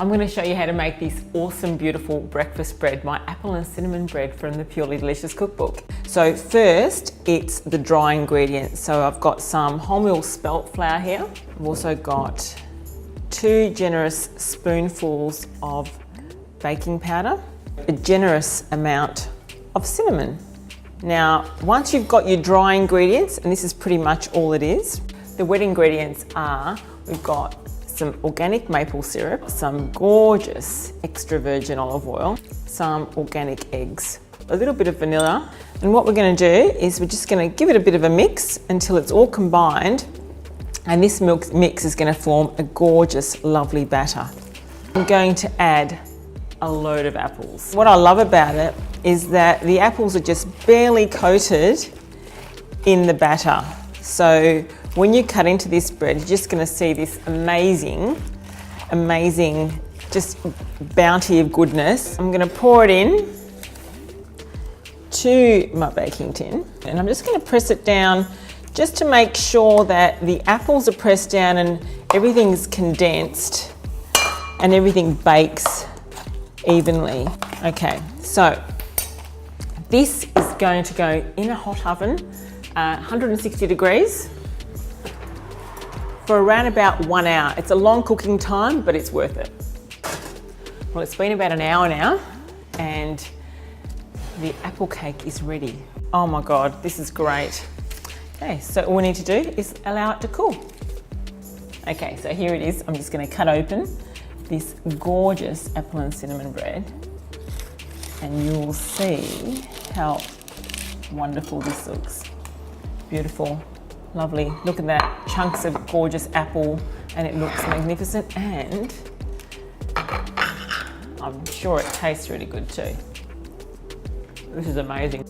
I'm going to show you how to make this awesome, beautiful breakfast bread, my apple and cinnamon bread from the Purely Delicious cookbook. So first, it's the dry ingredients. So I've got some wholemeal spelt flour here. I've also got 2 generous spoonfuls of baking powder, a generous amount of cinnamon. Now, once you've got your dry ingredients, and this is pretty much all it is, the wet ingredients are, we've got some organic maple syrup, some gorgeous extra virgin olive oil, some organic eggs, a little bit of vanilla. And what we're going to do is we're just going to give it a bit of a mix until it's all combined. And this mix is going to form a gorgeous, lovely batter. I'm going to add a load of apples. What I love about it is that the apples are just barely coated in the batter. So when you cut into this bread, you're just going to see this amazing just bounty of goodness. I'm going to pour it in to my baking tin, and I'm just going to press it down just to make sure that the apples are pressed down and everything's condensed and everything bakes evenly. Okay, so this is going to go in a hot oven, 160 degrees, for around about 1 hour. It's a long cooking time, but it's worth it. Well, it's been about an hour now, and the apple cake is ready. Oh my God, this is great. Okay, so all we need to do is allow it to cool. Okay, so here it is. I'm just gonna cut open this gorgeous apple and cinnamon bread, and you will see how wonderful this looks. Beautiful. Lovely. Look at that, chunks of gorgeous apple, and it looks magnificent, and I'm sure it tastes really good too. This is amazing.